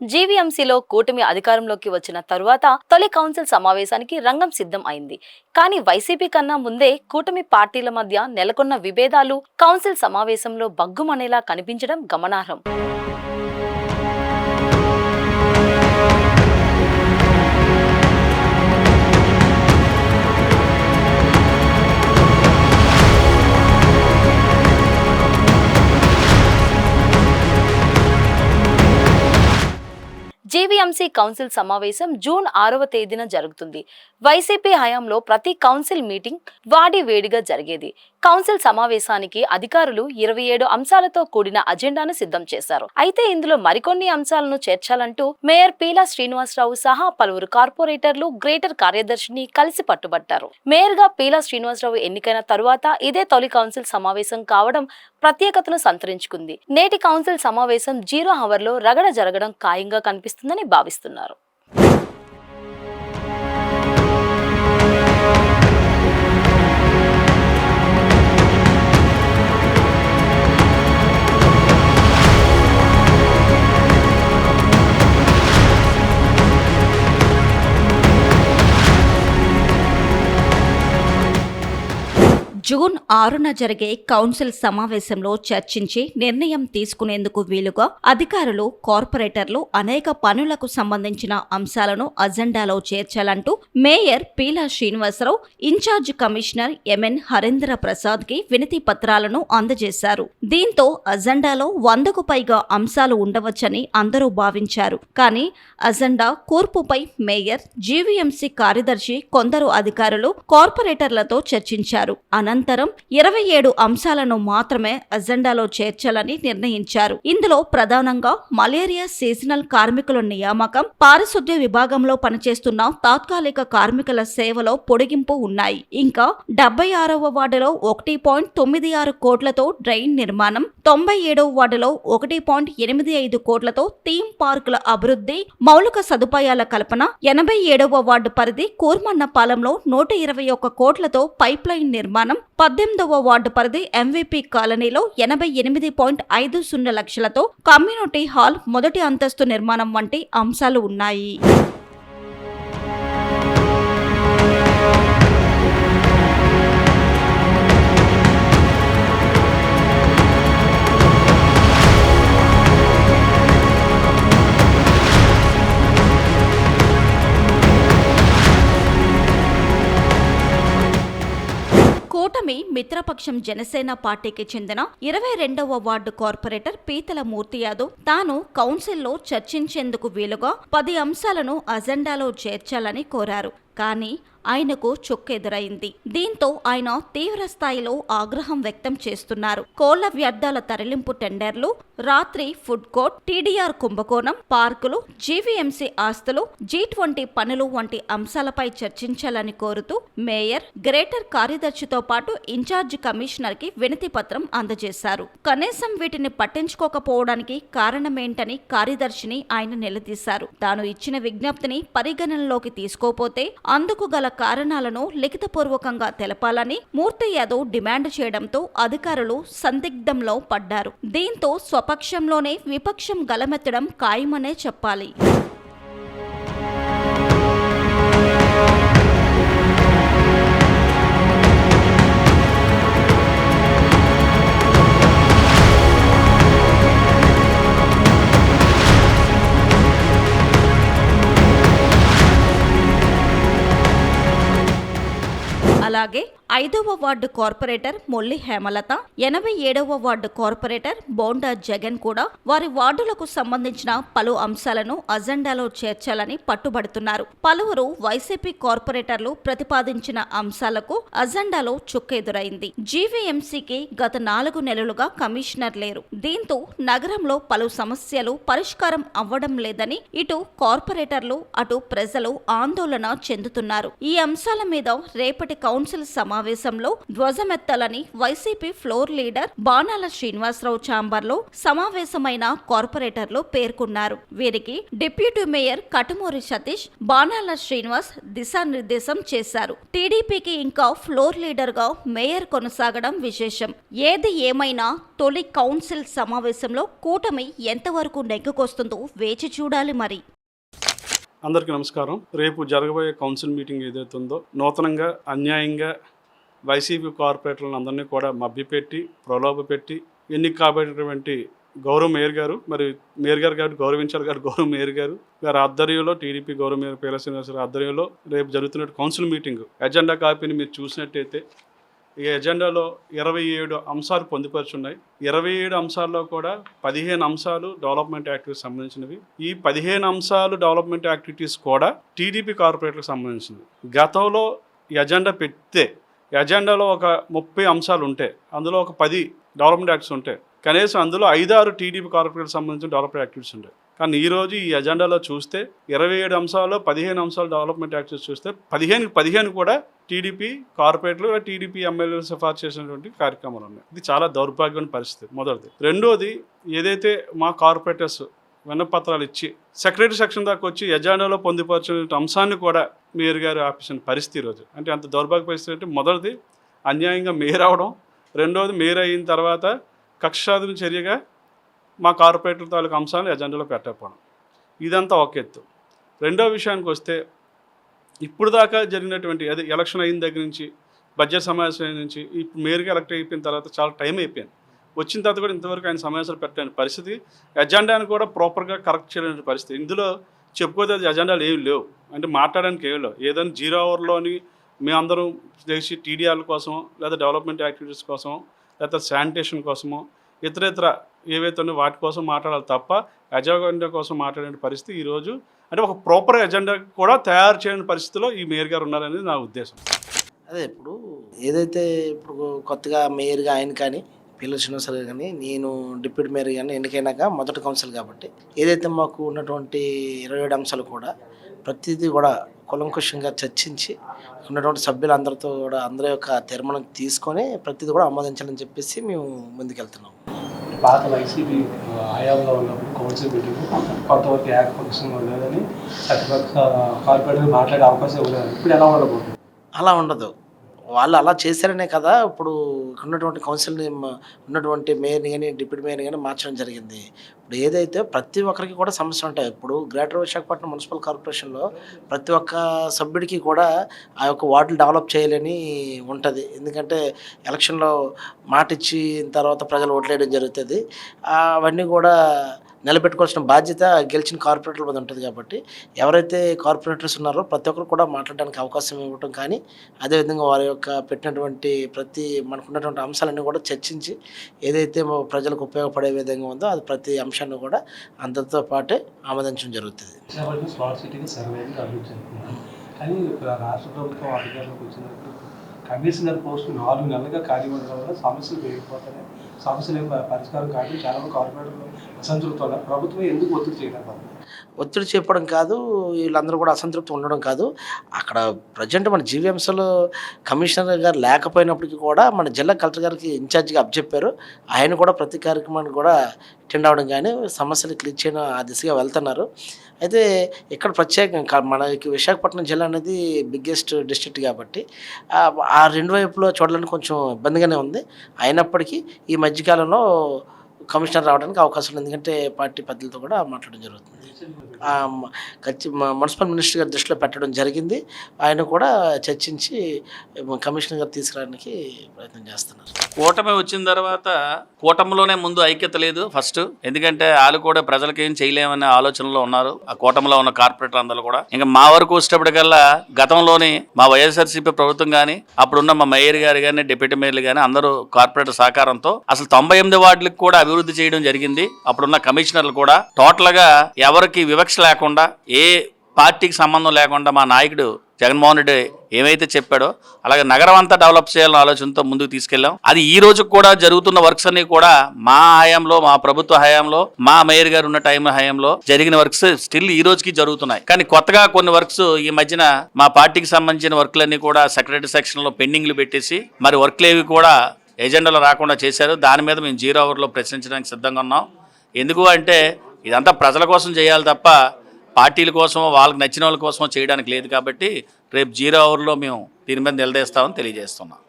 జీవీఎంసీలో కూటమి అధికారంలోకి వచ్చిన తరువాత తొలి కౌన్సిల్ సమావేశానికి రంగం సిద్ధం అయింది. కానీ వైసీపీ కన్నా ముందే కూటమి పార్టీల మధ్య నెలకొన్న విభేదాలు కౌన్సిల్ సమావేశంలో బగ్గుమనేలా కనిపించడం గమనార్హం. జీవీఎంసీ కౌన్సిల్ సమావేశం జూన్ 6వ తేదీన జరుగుతుంది. వైసీపీ హయాంలో ప్రతి కౌన్సిల్ మీటింగ్ వాడి వేడిగా జరిగేది. కౌన్సిల్ సమావేశానికి అధికారులు 27 అంశాలతో కూడిన అజెండాను సిద్ధం చేశారు. అయితే ఇందులో మరికొన్ని అంశాలను చేర్చాలంటూ మేయర్ పీలా శ్రీనివాసరావు సహా పలువురు కార్పొరేటర్లు గ్రేటర్ కార్యదర్శిని కలిసి పట్టుబట్టారు. మేయర్ గా పీలా శ్రీనివాసరావు ఎన్నికైన తరువాత ఇదే తొలి కౌన్సిల్ సమావేశం కావడం ప్రత్యేకతను సంతరించుకుంది. నేటి కౌన్సిల్ సమావేశం 0 అవర్లో రగడ జరగడం ఖాయంగా కనిపిస్తుందని భావిస్తున్నారు. జూన్ 6న జరిగే కౌన్సిల్ సమావేశంలో చర్చించి నిర్ణయం తీసుకునేందుకు వీలుగా అధికారులు, కార్పొరేటర్లు అనేక పనులకు సంబంధించిన అంశాలను అజెండాలో చేర్చాలంటూ mayor Peela Srinivasarao, in charge commissioner MN Harendra Prasad కి వినతి పత్రాలను అందజేశారు. దీంతో అజెండాలో 100కు పైగా అంశాలు ఉండవచ్చని అందరూ భావించారు. కానీ అజెండా కూర్పుపై మేయర్, జీవీఎంసీ కార్యదర్శి, కొందరు అధికారులు, కార్పొరేటర్లతో చర్చించారు. అనంతరం 27 అంశాలను మాత్రమే అజెండాలో చేర్చాలని నిర్ణయించారు. ఇందులో ప్రధానంగా మలేరియా సీజనల్ కార్మికుల నియామకం, పారిశుద్ధ్య విభాగంలో పనిచేస్తున్న తాత్కాలిక కార్మికుల సేవలో పొడిగింపు ఉన్నాయి. ఇంకా 76వ వార్డులో 1.96 కోట్లతో డ్రైన్ నిర్మాణం, 97వ వార్డులో 1.85 కోట్లతో థీమ్ పార్కుల అభివృద్ధి, మౌలిక సదుపాయాల కల్పన, 87వ వార్డు పరిధి కూర్మన్నపాలెంలో 121 కోట్లతో పైప్ లైన్ నిర్మాణం, 18వ వార్డు పరిధి ఎంవీపీ కాలనీలో 88.50 లక్షలతో కమ్యూనిటీ హాల్ మొదటి అంతస్తు నిర్మాణం వంటి అంశాలు ఉన్నాయి. కూటమి మిత్రపక్షం జనసేన పార్టీకి చెందిన 22వ వార్డు కార్పొరేటర్ పీతల మూర్తి యాదవ్ తాను కౌన్సిల్లో చర్చించేందుకు వీలుగా 10 అంశాలను అజెండాలో చేర్చాలని కోరారు. కానీ ఆయనకు చుక్కెదురైంది. దీంతో ఆయన తీవ్ర స్థాయిలో ఆగ్రహం వ్యక్తం చేస్తున్నారు. కోళ్ల వ్యర్థాల తరలింపు టెండర్లు, రాత్రి ఫుడ్ కోర్ట్, టీడీఆర్ కుంభకోణం, పార్కులు, జీవీఎంసీ ఆస్తులు, G20 పనులు వంటి అంశాలపై చర్చించాలని కోరుతూ మేయర్, గ్రేటర్ కార్యదర్శితో పాటు ఇన్ఛార్జ్ కమిషనర్ కి వినతి పత్రం అందజేశారు. కనీసం వీటిని పట్టించుకోకపోవడానికి కారణమేంటని కార్యదర్శిని ఆయన నిలదీశారు. తాను ఇచ్చిన విజ్ఞప్తిని పరిగణనలోకి తీసుకోపోతే అందుకు గల కారణాలను లిఖితపూర్వకంగా తెలపాలని మూర్తి యాదవ్ డిమాండ్ చేయడంతో అధికారులు సందిగ్ధంలో పడ్డారు. దీంతో స్వపక్షంలోనే విపక్షం గలమెత్తడం ఖాయమనే చెప్పాలి. అలాగే 5వ వార్డు కార్పొరేటర్ మొల్లి హేమలత, 87వ వార్డు కార్పొరేటర్ బోండా జగన్ కూడా వారి వార్డులకు సంబంధించిన పలు అంశాలను అజెండాలో చేర్చాలని పట్టుబడుతున్నారు. పలువురు వైసీపీ కార్పొరేటర్లు ప్రతిపాదించిన అంశాలకు అజెండాలో చుక్కెదురైంది. జీవీఎంసీకి గత 4 నెలలుగా కమిషనర్ లేరు. దీంతో నగరంలో పలు సమస్యలు పరిష్కారం అవ్వడం లేదని ఇటు కార్పొరేటర్లు, అటు ప్రజలు ఆందోళన చెందుతున్నారు. ఈ అంశాల మీద రేపటి కౌన్సిల్ సమావేశం సమావేశంలో ధ్వజమెత్తాలని వైసీపీ ఫ్లోర్ లీడర్ బాణాల శ్రీనివాసరావు ఛాంబర్లో సమావేశమైన కార్పొరేటర్లు పేర్కొన్నారు. వీరికి డిప్యూటీ మేయర్ కటుమూరి సతీష్, బాణాల శ్రీనివాస్ దిశానిర్దేశం చేశారు. టీడీపీకి ఇంకా ఫ్లోర్ లీడర్ గా మేయర్ కొనసాగడం విశేషం. ఏది ఏమైనా తొలి కౌన్సిల్ సమావేశంలో కూటమి ఎంతవరకు నెగ్గుకొస్తుందో వేచి చూడాలి. మరి అందరికీ నమస్కారం. రేపు జరగబోయే కౌన్సిల్ మీటింగ్ ఏదైతే ఉందో నూతనంగా అన్యాయంగా వైసీపీ కార్పొరేటర్లను అందరినీ కూడా మభ్యపెట్టి ప్రలోభపెట్టి ఎన్నిక కాబట్టినటువంటి గౌరవ మేయర్ గారు, మరి మేయర్ గారు కాబట్టి గౌరవించాలి కాబట్టి గౌరవ మేయర్ గారి ఆధ్వర్యంలో టీడీపీ గౌరవ మేయర్ పేర్ల శ్రీనివాసరావు ఆధ్వర్యంలో రేపు జరుగుతున్న కౌన్సిల్ మీటింగ్ ఎజెండా కాపీని మీరు చూసినట్టయితే ఈ ఎజెండాలో 27 అంశాలు పొందుపరుచున్నాయి. 27 అంశాల్లో కూడా 15 అంశాలు డెవలప్మెంట్ యాక్టివిటీస్ సంబంధించినవి. ఈ 15 అంశాలు డెవలప్మెంట్ యాక్టివిటీస్ కూడా టీడీపీ కార్పొరేట్లకు సంబంధించినవి. గతంలో ఈ ఎజెండా పెడితే ఎజెండాలో ఒక 30 అంశాలు ఉంటాయి, అందులో ఒక 10 డెవలప్మెంట్ యాక్టివిటీస్ ఉంటాయి. కనీసం అందులో 5-6 టీడీపీ కార్పొరేట్కి సంబంధించిన డెవలప్మెంట్ యాక్టివిటీస్ ఉంటాయి. కానీ ఈరోజు ఈ ఎజెండాలో చూస్తే 27 అంశాల్లో 15 అంశాలు డెవలప్మెంట్ యాక్టివిటీస్ చూస్తే 15 కూడా టీడీపీ కార్పొరేట్లు టీడీపీ ఎమ్మెల్యేలు సిఫార్సు చేసినటువంటి కార్యక్రమాలు ఉన్నాయి. ఇది చాలా దౌర్భాగ్యమైన పరిస్థితి. మొదటిది. రెండోది, ఏదైతే మా కార్పొరేటర్స్ విన్నపత్రాలు ఇచ్చి సెక్రటరీ సెక్షన్ దాకా వచ్చి ఎజెండాలో పొందుపరిచిన అంశాన్ని కూడా మేయర్ గారు ఆపేసిన పరిస్థితి ఈరోజు. అంటే అంత దౌర్భాగ్య పరిస్థితి. అంటే మొదటిది అన్యాయంగా మేయర్ అవడం, రెండోది మేయర్ అయిన తర్వాత కక్షాదిన చర్యగా మా కార్పొరేటర్ తాలూకు అంశాలను ఎజెండాలో పెట్టకపోవడం. ఇదంతా ఒక ఎత్తు. రెండో విషయానికి వస్తే ఇప్పుడు దాకా జరిగినటువంటి అదే ఎలక్షన్ అయిన దగ్గర నుంచి బడ్జెట్ సమావేశం నుంచి ఇప్పుడు మేయర్గా ఎలక్ట్ అయిపోయిన తర్వాత చాలా టైం అయిపోయింది. వచ్చిన తర్వాత కూడా ఇంతవరకు ఆయన సమావేశాలు పెట్టలేని పరిస్థితి, ఎజెండాని కూడా ప్రాపర్గా కరెక్ట్ చేయలేని పరిస్థితి. ఇందులో చెప్పుకోతే ఎజెండాలు ఏమి లేవు, అంటే మాట్లాడడానికి ఏమి లేవు. ఏదైనా 0 అవర్లోని మేమందరం చేసి టీడీఆర్ల కోసం లేదా డెవలప్మెంట్ యాక్టివిటీస్ కోసం లేదా శానిటేషన్ కోసమో ఇతరేతర ఏవైతే ఉన్నాయో వాటి కోసం మాట్లాడాలి తప్ప ఎజెండా కోసం మాట్లాడే పరిస్థితి ఈరోజు, అంటే ఒక ప్రాపర్ ఎజెండా కూడా తయారు చేయని పరిస్థితిలో ఈ మేయర్ గారు ఉన్నారనేది నా ఉద్దేశం. అదే ఇప్పుడు ఏదైతే ఇప్పుడు కొత్తగా మేయర్గా ఆయన కానీ పిల్లల శ్రీనివాసరావు గారు కానీ నేను డిప్యూటీ మేయర్ కానీ ఎన్నికైనాక మొదటి కౌన్సిల్ కాబట్టి ఏదైతే మాకు ఉన్నటువంటి 27 అంశాలు కూడా ప్రతిదీ కూడా కులంకుషంగా చర్చించి ఉన్నటువంటి సభ్యులందరితో కూడా అందరి యొక్క తీర్మానం తీసుకొని ప్రతిదీ కూడా ఆమోదించాలని చెప్పేసి మేము ముందుకెళ్తున్నాం. పాత వైసీపీ హయాంలో ఉన్నప్పుడు కౌన్సిల్ మీటింగ్ కొంతవరకు ఏకపక్షంగా ఉండేదని ప్రతిపక్ష కార్పొరేటర్ మాట్లాడే అవకాశం ఉండదు. ఇప్పుడు ఎలా ఉండబోతుంది? అలా ఉండదు. వాళ్ళు అలా చేశారనే కదా ఇప్పుడు ఉన్నటువంటి కౌన్సిల్ని ఉన్నటువంటి మేయర్ని కానీ డిప్యూటీ మేయర్ని కానీ మార్చడం జరిగింది. ఇప్పుడు ఏదైతే ప్రతి ఒక్కరికి కూడా సమస్యలు ఉంటాయి. ఇప్పుడు గ్రేటర్ విశాఖపట్నం మున్సిపల్ కార్పొరేషన్లో ప్రతి ఒక్క సభ్యుడికి కూడా ఆ యొక్క వార్డులు డెవలప్ చేయాలని ఉంటుంది. ఎందుకంటే ఎలక్షన్లో మాట ఇచ్చిన తర్వాత ప్రజలు ఓట్లేయడం జరుగుతుంది. అవన్నీ కూడా నిలబెట్టుకోవాల్సిన బాధ్యత గెలిచిన కార్పొరేటర్ల మీద ఉంటుంది. కాబట్టి ఎవరైతే కార్పొరేటర్స్ ఉన్నారో ప్రతి ఒక్కరు కూడా మాట్లాడడానికి అవకాశం ఇవ్వటం కానీ అదేవిధంగా వారి యొక్క పెట్టినటువంటి ప్రతి మనకున్నటువంటి అంశాలన్నీ కూడా చర్చించి ఏదైతే ప్రజలకు ఉపయోగపడే విధంగా ఉందో అది ప్రతి అంశాన్ని కూడా అందరితో పాటే ఆమోదించడం జరుగుతుంది. స్మార్ట్ సిటీని సర్వేని అభివృద్ధి చెందుతున్నారు. కానీ రాష్ట్ర ప్రభుత్వం అధికారంలోకి వచ్చినప్పుడు కమిషనర్ పోస్టు 4 నెలలుగా ఖాళీ ఉండడం వల్ల సమస్యలు పెరిగిపోతున్నాయి. సమస్యలు పరిష్కారం కాదు. చాలా మంది కార్పొరేటర్లు అసంతృప్తి ఉన్నారు. ప్రభుత్వం ఎందుకు ఒత్తిడి చేయడం? ఒత్తిడి చెప్పడం కాదు, వీళ్ళందరూ కూడా అసంతృప్తి ఉండడం కాదు. అక్కడ ప్రజెంట్ మన జీవీఎంసీలో కమిషనర్ గారు లేకపోయినప్పటికీ కూడా మన జిల్లా కలెక్టర్ గారికి ఇన్ఛార్జిగా అప్పచెప్పారు. ఆయన కూడా ప్రతి కార్యక్రమానికి కూడా అటెండ్ అవ్వడం కానీ సమస్యలు క్లియర్ చేయడం ఆ దిశగా వెళ్తున్నారు. అయితే ఇక్కడ ప్రత్యేకంగా మనకి విశాఖపట్నం జిల్లా అనేది బిగ్గెస్ట్ డిస్ట్రిక్ట్ కాబట్టి ఆ రెండు వైపులో చూడడానికి కొంచెం ఇబ్బందిగానే ఉంది. అయినప్పటికీ ఈ మధ్యకాలంలో కమిషనర్ రావడానికి అవకాశం ఉంది. ఎందుకంటే పార్టీ పెద్దలతో కూడా మాట్లాడడం జరుగుతుంది. మున్సిపల్ మినిస్టర్ గారి దృష్టిలో పెట్టడం జరిగింది. ఆయన కూడా చర్చించి కమిషనర్ గారు తీసుకురావడానికి ప్రయత్నం చేస్తున్నారు. కూటమి వచ్చిన తర్వాత కూటమిలోనే ముందు ఐక్యత లేదు ఫస్ట్. ఎందుకంటే వాళ్ళు కూడా ప్రజలకు ఏం చేయలేమనే ఆలోచనలో ఉన్నారు. ఆ కూటమిలో ఉన్న కార్పొరేటర్ అందరూ కూడా. ఇంకా మా వరకు వచ్చేటప్పటికల్లా గతంలోని మా వైఎస్ఆర్సీపీ ప్రభుత్వం కానీ అప్పుడున్న మా మేయర్ గారు కానీ డిప్యూటీ మేయర్లు కానీ అందరూ కార్పొరేటర్ సహకారంతో అసలు 98 వార్డులకు కూడా అభివృద్ధి చేయడం జరిగింది. అప్పుడున్న కమిషనర్లు కూడా టోటల్ గా ఎవరికి వివక్ష లేకుండా ఏ పార్టీకి సంబంధం లేకుండా మా నాయకుడు జగన్మోహన్ రెడ్డి ఏమైతే చెప్పాడో అలాగే నగరం అంతా డెవలప్ చేయాలన్న ఆలోచనతో ముందుకు తీసుకెళ్ళాం. అది ఈ రోజు కూడా జరుగుతున్న వర్క్స్ అన్ని కూడా మా హయాంలో, మా ప్రభుత్వ హయాంలో, మా మేయర్ గారు ఉన్న టైం హయాంలో జరిగిన వర్క్స్ స్టిల్ ఈ రోజుకి జరుగుతున్నాయి. కానీ కొత్తగా కొన్ని వర్క్స్ ఈ మధ్యన మా పార్టీకి సంబంధించిన వర్క్లన్నీ కూడా సెక్రటరీ సెక్షన్ లో పెండింగ్లు పెట్టేసి మరి వర్క్లు ఏవి కూడా ఎజెండాలో రాకుండా చేశారు. దాని మీద మేము 0 అవర్లో ప్రశ్నించడానికి సిద్ధంగా ఉన్నాం. ఎందుకు అంటే ఇదంతా ప్రజల కోసం చేయాలి తప్ప పార్టీల కోసమో వాళ్ళకి నచ్చిన వాళ్ళ కోసమో చేయడానికి లేదు. కాబట్టి రేపు 0 అవర్లో మేము దీని మీద నిలదీస్తామని తెలియజేస్తున్నాం.